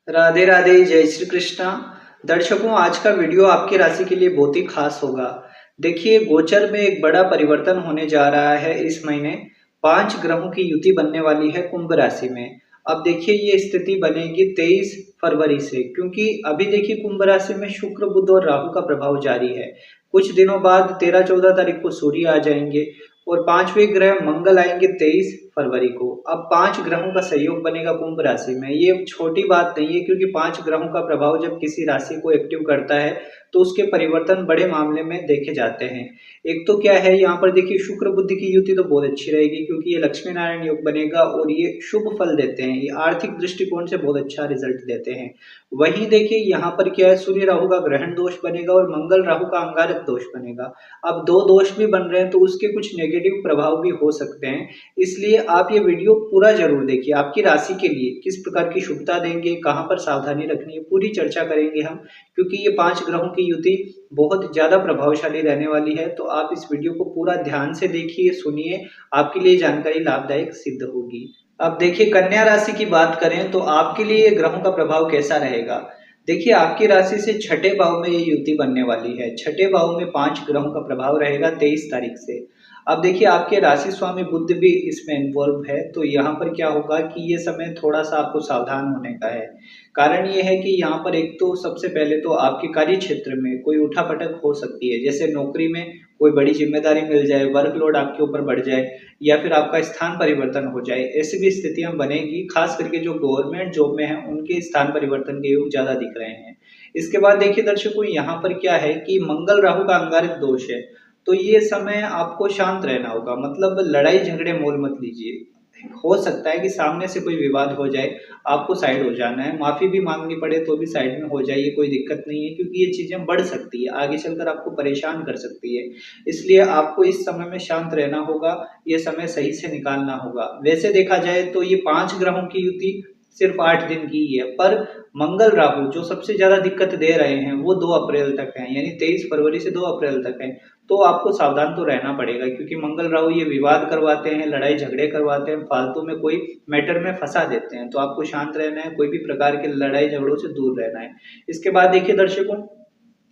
राधे राधे, जय श्री कृष्णा। दर्शकों, आज का वीडियो आपकी राशि के लिए बहुत ही खास होगा। देखिए, गोचर में एक बड़ा परिवर्तन होने जा रहा है। इस महीने 5 ग्रहों की युति बनने वाली है कुंभ राशि में। अब देखिए, ये स्थिति बनेगी 23 फरवरी से, क्योंकि अभी देखिए कुंभ राशि में शुक्र, बुध और राहु का प्रभाव जारी है। कुछ दिनों बाद 13-14 तारीख को सूर्य आ जाएंगे और 5वें ग्रह मंगल आएंगे 23 फरवरी को। अब 5 ग्रहों का सहयोग बनेगा कुंभ राशि में। ये छोटी बात नहीं है, क्योंकि 5 ग्रहों का प्रभाव जब किसी राशि को एक्टिव करता है तो उसके परिवर्तन बड़े मामले में देखे जाते हैं। एक तो क्या है, यहाँ पर देखिए शुक्र बुध की युति तो बहुत अच्छी रहेगी, क्योंकि ये लक्ष्मी नारायण योग बनेगा और ये शुभ फल देते हैं। ये आर्थिक दृष्टिकोण से बहुत अच्छा रिजल्ट देते हैं। वहीं देखिए यहाँ पर क्या है, सूर्य राहु का ग्रहण दोष बनेगा और मंगल राहु का अंगारक दोष बनेगा। अब दो दोष भी बन रहे हैं तो उसके कुछ नेगेटिव प्रभाव भी हो सकते हैं। इसलिए आप ये वीडियो पूरा जरूर देखिए। आपकी राशि के लिए किस प्रकार की शुभता देंगे, कहाँ पर सावधानी रखनी है, पूरी चर्चा करेंगे हम, क्योंकि ये 5 ग्रहों की युति बहुत ज्यादा प्रभावशाली रहने वाली है। तो आप इस वीडियो को पूरा ध्यान से देखिए, सुनिए, आपके लिए जानकारी लाभदायक सिद्ध होगी। अब देखिए, कन्या राशि की बात करें तो आपके लिए ग्रहों का प्रभाव कैसा रहेगा। देखिए, आपकी राशि से छठे भाव में ये युति बनने वाली है। छठे भाव में 5 ग्रहों का प्रभाव रहेगा 23 तारीख से। अब देखिए, आपके राशि स्वामी बुध भी इसमें इन्वॉल्व है, तो यहाँ पर क्या होगा कि ये समय थोड़ा सा आपको सावधान होने का है। कारण ये है कि यहाँ पर एक तो सबसे पहले तो आपके कार्य क्षेत्र में कोई उठापटक हो सकती है, जैसे नौकरी में कोई बड़ी जिम्मेदारी मिल जाए, वर्कलोड आपके ऊपर बढ़ जाए, या फिर आपका स्थान परिवर्तन हो जाए। ऐसी भी स्थितियां बनेगी। खास करके जो गवर्नमेंट जॉब में है उनके स्थान परिवर्तन के योग ज्यादा दिख रहे हैं। इसके बाद देखिए दर्शकों, यहाँ पर क्या है कि मंगल राहु का अंगारक दोष है, तो ये समय आपको शांत रहना होगा। मतलब लड़ाई झगड़े मोल मत लीजिए। हो सकता है कि सामने से कोई विवाद हो जाए, आपको साइड हो जाना है, माफी भी मांगनी पड़े तो भी साइड में हो जाइए, कोई दिक्कत नहीं है, क्योंकि ये चीजें बढ़ सकती है, आगे चलकर आपको परेशान कर सकती है। इसलिए आपको इस समय में शांत रहना होगा, ये समय सही से निकालना होगा। वैसे देखा जाए तो ये 5 ग्रहों की युति सिर्फ 8 दिन की ही है, पर मंगल राहु जो सबसे ज्यादा दिक्कत दे रहे हैं वो 2 अप्रैल तक है, यानी 23 फरवरी से 2 अप्रैल तक है। तो आपको सावधान तो रहना पड़ेगा, क्योंकि मंगल राहु ये विवाद करवाते हैं, लड़ाई झगड़े करवाते हैं, फालतू में कोई मैटर में फंसा देते हैं। तो आपको शांत रहना है, कोई भी प्रकार के लड़ाई झगड़ों से दूर रहना है। इसके बाद देखिए दर्शकों,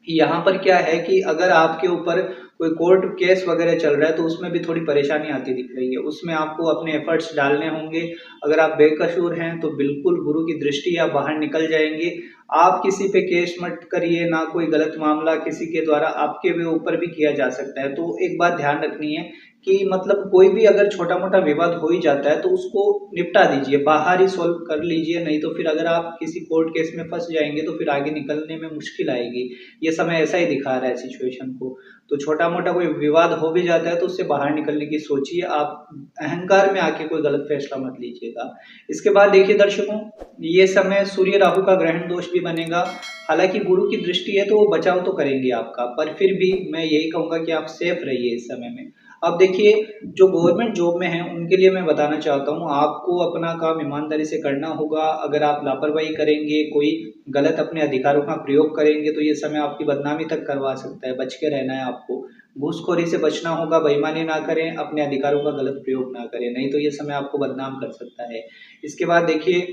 यहाँ पर क्या है कि अगर आपके ऊपर कोई कोर्ट केस वगैरह चल रहा है तो उसमें भी थोड़ी परेशानी आती दिख रही है। उसमें आपको अपने एफर्ट्स डालने होंगे। अगर आप बेकसूर हैं तो बिल्कुल गुरु की दृष्टि आप बाहर निकल जाएंगे। आप किसी पे केस मत करिए, ना कोई गलत मामला किसी के द्वारा आपके ऊपर भी किया जा सकता है। तो एक बात ध्यान रखनी है कि मतलब कोई भी अगर छोटा मोटा विवाद हो ही जाता है तो उसको निपटा दीजिए, बाहर ही सॉल्व कर लीजिए। नहीं तो फिर अगर आप किसी कोर्ट केस में फंस जाएंगे तो फिर आगे निकलने में मुश्किल आएगी। ये समय ऐसा ही दिखा रहा है सिचुएशन को। तो छोटा मोटा कोई विवाद हो भी जाता है तो उससे बाहर निकलने की सोचिए। आप अहंकार में आके कोई गलत फैसला मत लीजिएगा। इसके बाद देखिए दर्शकों, ये समय सूर्य राहु का ग्रहण दोष भी बनेगा। हालांकि गुरु की दृष्टि है तो वो बचाव तो करेंगे आपका, पर फिर भी मैं यही कहूंगा कि आप सेफ रहिए इस समय में। अब देखिए, जो गवर्नमेंट जॉब में है उनके लिए मैं बताना चाहता हूँ, आपको अपना काम ईमानदारी से करना होगा। अगर आप लापरवाही करेंगे, कोई गलत अपने अधिकारों का प्रयोग करेंगे तो ये समय आपकी बदनामी तक करवा सकता है। बच के रहना है आपको। घूसखोरी से बचना होगा, बेईमानी ना करें, अपने अधिकारों का गलत प्रयोग ना करें, नहीं तो ये समय आपको बदनाम कर सकता है। इसके बाद देखिए,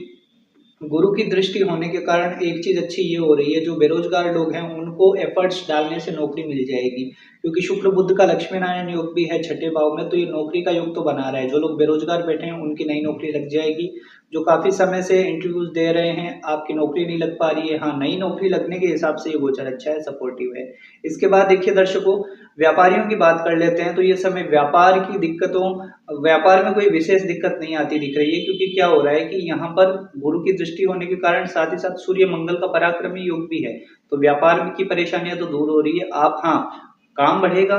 गुरु की दृष्टि होने के कारण एक चीज अच्छी ये हो रही है, जो बेरोजगार लोग हैं उनको एफर्ट्स डालने से नौकरी मिल जाएगी, क्योंकि शुक्र बुध का लक्ष्मी नारायण योग भी है छठे भाव में, तो ये नौकरी का योग तो बना रहा है। जो लोग बेरोजगार बैठे हैं उनकी नई नौकरी लग जाएगी। जो काफी समय से इंटरव्यूज दे रहे हैं, आपकी नौकरी नहीं लग पा रही है, हाँ, नई नौकरी लगने के हिसाब से ये गोचर अच्छा है, सपोर्टिव है। इसके बाद देखिए दर्शकों, व्यापारियों की बात कर लेते हैं। तो ये समय व्यापार की दिक्कतों, व्यापार में कोई विशेष दिक्कत नहीं आती दिख रही है, क्योंकि क्या हो रहा है कि यहाँ पर गुरु की दृष्टि होने के कारण साथ ही साथ सूर्य मंगल का पराक्रमी योग भी है। तो व्यापार की परेशानियां तो दूर हो रही है। आप, हाँ, काम बढ़ेगा,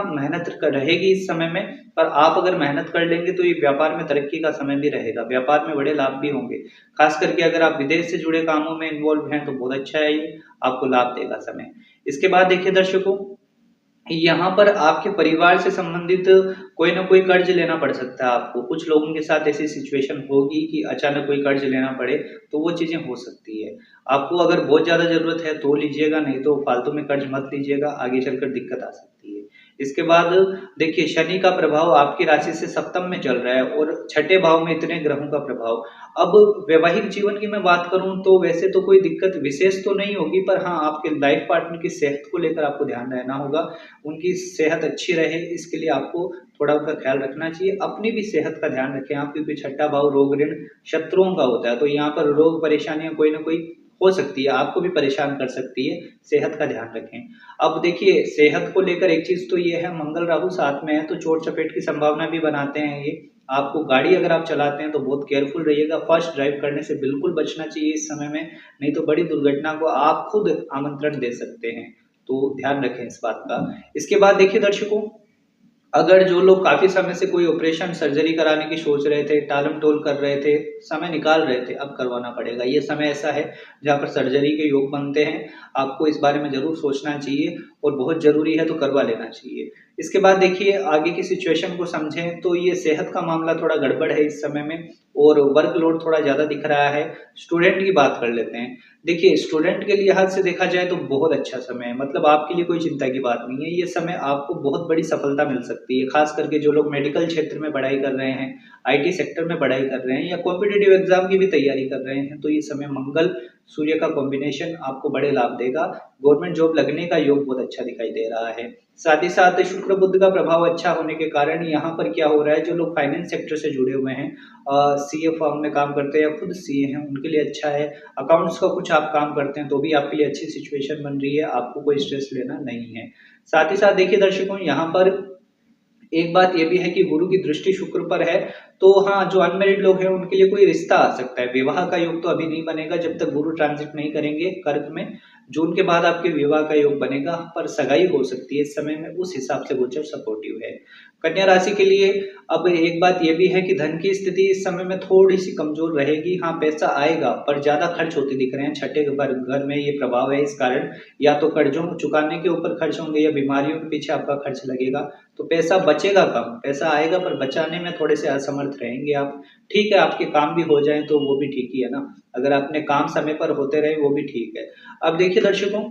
रहेगी इस समय में, पर आप अगर मेहनत कर लेंगे तो ये व्यापार में तरक्की का समय भी रहेगा। व्यापार में बड़े लाभ भी होंगे। खास करके अगर आप विदेश से जुड़े कामों में इन्वॉल्व हैं तो बहुत अच्छा है, ये आपको लाभ देगा समय। इसके बाद देखिए दर्शकों, यहाँ पर आपके परिवार से संबंधित कोई ना कोई कर्ज लेना पड़ सकता है आपको। कुछ लोगों के साथ ऐसी सिचुएशन होगी कि अचानक कोई कर्ज लेना पड़े, तो वो चीजें हो सकती है। आपको अगर बहुत ज्यादा जरूरत है तो लीजिएगा, नहीं तो फालतू में कर्ज मत लीजिएगा, आगे चलकर दिक्कत आ सकती है। इसके बाद देखिए शनि का प्रभाव आपकी राशि से सप्तम में चल रहा है और छठे भाव में इतने ग्रहों का प्रभाव। अब वैवाहिक जीवन की मैं बात करूं तो वैसे तो कोई दिक्कत विशेष तो नहीं होगी, पर हाँ आपके लाइफ पार्टनर की सेहत को लेकर आपको ध्यान रहना होगा। उनकी सेहत अच्छी रहे इसके लिए आपको थोड़ा उनका ख्याल रखना चाहिए। अपनी भी सेहत का ध्यान रखें आप, क्योंकि छठा भाव रोग ऋण शत्रुओं का होता है, तो यहाँ पर रोग परेशानियां कोई ना कोई हो सकती है, आपको भी परेशान कर सकती है। सेहत का ध्यान रखें। अब देखिए सेहत को लेकर एक चीज तो ये है, मंगल राहु साथ में है तो चोट चपेट की संभावना भी बनाते हैं ये। आपको गाड़ी अगर आप चलाते हैं तो बहुत केयरफुल रहिएगा, फास्ट ड्राइव करने से बिल्कुल बचना चाहिए इस समय में, नहीं तो बड़ी दुर्घटना को आप खुद आमंत्रण दे सकते हैं। तो ध्यान रखें इस बात का। इसके बाद देखिए दर्शकों, अगर जो लोग काफी समय से कोई ऑपरेशन सर्जरी कराने की सोच रहे थे, टालम टोल कर रहे थे, समय निकाल रहे थे, अब करवाना पड़ेगा। ये समय ऐसा है जहाँ पर सर्जरी के योग बनते हैं। आपको इस बारे में जरूर सोचना चाहिए और बहुत जरूरी है तो करवा लेना चाहिए। इसके बाद देखिए आगे की सिचुएशन को समझें तो ये सेहत का मामला थोड़ा गड़बड़ है इस समय में और वर्कलोड थोड़ा ज्यादा दिख रहा है। स्टूडेंट की बात कर लेते हैं। देखिए स्टूडेंट के लिहाज से देखा जाए तो बहुत अच्छा समय है, मतलब आपके लिए कोई चिंता की बात नहीं है। ये समय आपको बहुत बड़ी सफलता मिल सकती है, खास करके जो लोग मेडिकल क्षेत्र में पढ़ाई कर रहे हैं, आईटी सेक्टर में पढ़ाई कर रहे हैं या कॉम्पिटिटिव एग्जाम की भी तैयारी कर रहे हैं, तो ये समय मंगल सूर्य का कॉम्बिनेशन आपको बड़े लाभ देगा। गवर्नमेंट जॉब लगने का योग बहुत अच्छा दिखाई दे रहा है। साथ ही साथ शुक्र बुध का प्रभाव अच्छा होने के कारण यहाँ पर क्या हो रहा है, जो लोग फाइनेंस सेक्टर से जुड़े हुए हैं, सीए फर्म में काम करते हैं या खुद सीए हैं, उनके लिए अच्छा है। अकाउंट्स का कुछ आप काम करते हैं तो भी आपके लिए अच्छी सिचुएशन बन रही है, आपको कोई स्ट्रेस लेना नहीं है। साथ ही साथ देखिए दर्शकों, यहाँ पर एक बात ये भी है कि गुरु की दृष्टि शुक्र पर है, तो हाँ जो अनमेरिड लोग हैं उनके लिए कोई रिश्ता आ सकता है। विवाह का योग तो अभी नहीं बनेगा जब तक गुरु ट्रांजिट नहीं करेंगे कर्क में। जून के बाद आपके विवाह का योग बनेगा, पर सगाई हो सकती है इस समय में, उस हिसाब से गोचर सपोर्टिव है। कन्या राशि के लिए अब एक बात यह भी है कि धन की स्थिति इस समय में थोड़ी सी कमजोर रहेगी। हाँ पैसा आएगा पर ज्यादा खर्च होते दिख रहे हैं, छठे घर में ये प्रभाव है, इस कारण या तो कर्जों को चुकाने के ऊपर खर्च होंगे या बीमारियों के पीछे आपका खर्च लगेगा, तो पैसा बचेगा कम। पैसा आएगा पर बचाने में थोड़े से असमर्थ रहेंगे आप। ठीक है आपके काम भी हो जाए तो वो भी ठीक ही है ना, अगर अपने काम समय पर होते रहे वो भी ठीक है। अब देखिए दर्शकों,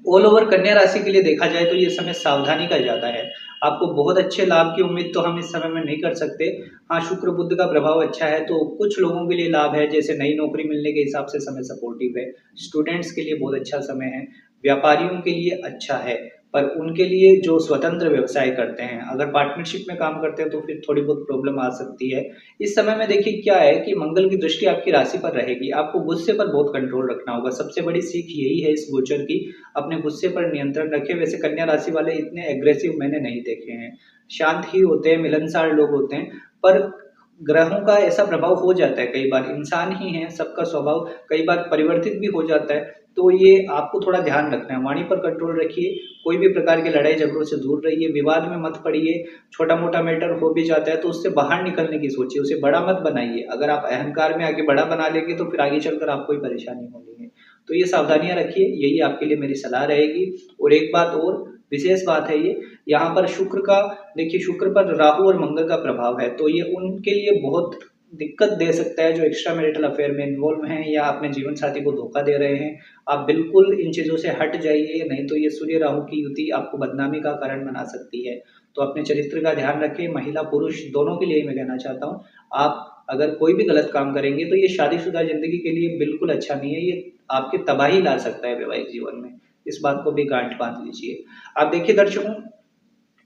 ऑल ओवर कन्या राशि के लिए देखा जाए तो ये समय सावधानी का ज्यादा है। आपको बहुत अच्छे लाभ की उम्मीद तो हम इस समय में नहीं कर सकते। हाँ शुक्र बुध का प्रभाव अच्छा है तो कुछ लोगों के लिए लाभ है, जैसे नई नौकरी मिलने के हिसाब से समय सपोर्टिव है। स्टूडेंट्स के लिए बहुत अच्छा समय है। व्यापारियों के लिए अच्छा है, पर उनके लिए जो स्वतंत्र व्यवसाय करते हैं, अगर पार्टनरशिप में काम करते हैं तो फिर थोड़ी बहुत प्रॉब्लम आ सकती है। इस समय में देखिए क्या है कि मंगल की दृष्टि आपकी राशि पर रहेगी, आपको गुस्से पर बहुत कंट्रोल रखना होगा। सबसे बड़ी सीख यही है इस गोचर की, अपने गुस्से पर नियंत्रण रखें। वैसे कन्या राशि वाले इतने एग्रेसिव मैंने नहीं देखे हैं, शांत ही होते हैं, मिलनसार लोग होते हैं, पर ग्रहों का ऐसा प्रभाव हो जाता है, कई बार इंसान ही है, सबका स्वभाव कई बार परिवर्तित भी हो जाता है। तो ये आपको थोड़ा ध्यान रखना है, वाणी पर कंट्रोल रखिए, कोई भी प्रकार के लड़ाई झगड़ों से दूर रहिए, विवाद में मत पड़िए। छोटा मोटा मैटर हो भी जाता है तो उससे बाहर निकलने की सोचिए, उसे बड़ा मत बनाइए। अगर आप अहंकार में आगे बड़ा बना लेंगे तो फिर आगे चलकर आपको ही परेशानी होनी है। तो ये सावधानियां रखिए, यही आपके लिए मेरी सलाह रहेगी। और एक बात और विशेष बात है, ये यहाँ पर शुक्र का देखिए, शुक्र पर राहु और मंगल का प्रभाव है, तो ये उनके लिए बहुत दिक्कत दे सकता है जो एक्स्ट्रा मैरिटल अफेयर में इन्वॉल्व हैं या अपने जीवन साथी को धोखा दे रहे हैं। आप बिल्कुल इन चीजों से हट जाइए, नहीं तो ये सूर्य राहु की युति आपको बदनामी का कारण बना सकती है। तो अपने चरित्र का ध्यान रखें, महिला पुरुष दोनों के लिए मैं कहना चाहता हूँ। आप अगर कोई भी गलत काम करेंगे तो ये शादीशुदा जिंदगी के लिए बिल्कुल अच्छा नहीं है, ये आपकी तबाही ला सकता है वैवाहिक जीवन में। इस बात को भी गांठ बांध लीजिए। आप देखिए दर्शकों,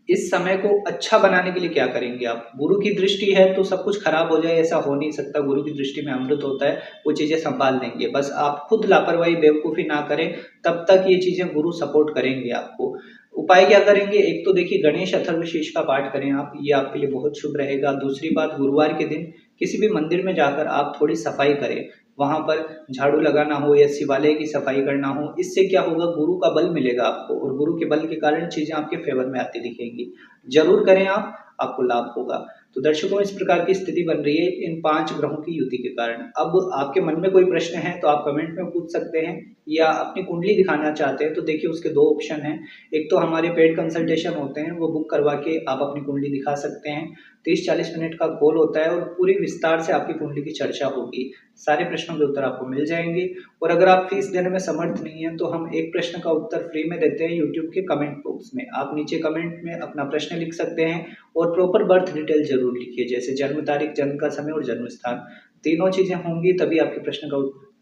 इस समय को अच्छा बनाने के लिए क्या करेंगे आप? गुरु की दृष्टि है तो सब कुछ खराब हो जाए ऐसा हो नहीं सकता, गुरु की दृष्टि में अमृत होता है, वो चीजें संभाल लेंगे। बस आप खुद लापरवाही बेवकूफी ना करें, तब तक ये चीजें गुरु सपोर्ट करेंगे आपको। उपाय क्या करेंगे? एक तो देखिए गणेश अथर्वशीष का पाठ करें आप, ये आपके लिए बहुत शुभ रहेगा। दूसरी बात, गुरुवार के दिन किसी भी मंदिर में जाकर आप थोड़ी सफाई करें, वहां पर झाड़ू लगाना हो या शिवालय की सफाई करना हो। इससे क्या होगा, गुरु का बल मिलेगा आपको और गुरु के बल के कारण चीजें आपके फेवर में आती दिखेंगी। जरूर करें आप, आपको लाभ होगा। तो दर्शकों इस प्रकार की स्थिति बन रही है इन 5 ग्रहों की युति के कारण। अब आपके मन में कोई प्रश्न है तो आप कमेंट में पूछ सकते हैं, या अपनी कुंडली दिखाना चाहते हैं तो देखिए उसके 2 ऑप्शन हैं। एक तो हमारे पेड कंसल्टेशन होते हैं, वो बुक करवा के आप अपनी कुंडली दिखा सकते हैं। 30-40 मिनट का कॉल होता है और पूरी विस्तार से आपकी कुंडली की चर्चा होगी। सारे प्रश्नों के उत्तर आपको मिल जाएंगे। और अगर आप फीस देने में समर्थ नहीं है तो हम एक प्रश्न का उत्तर फ्री में देते हैं यूट्यूब के कमेंट बॉक्स में। आप नीचे कमेंट में अपना प्रश्न लिख सकते हैं और प्रॉपर बर्थ डिटेल जरूर लिखिए, जैसे जन्म तारीख, जन्म का समय और जन्म स्थान। तीनों चीजें होंगी तभी आपके प्रश्न का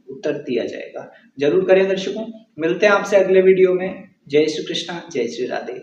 उत्तर दिया जाएगा। जरूर करें दर्शकों। मिलते हैं आपसे अगले वीडियो में। जय श्री कृष्णा, जय श्री राधे।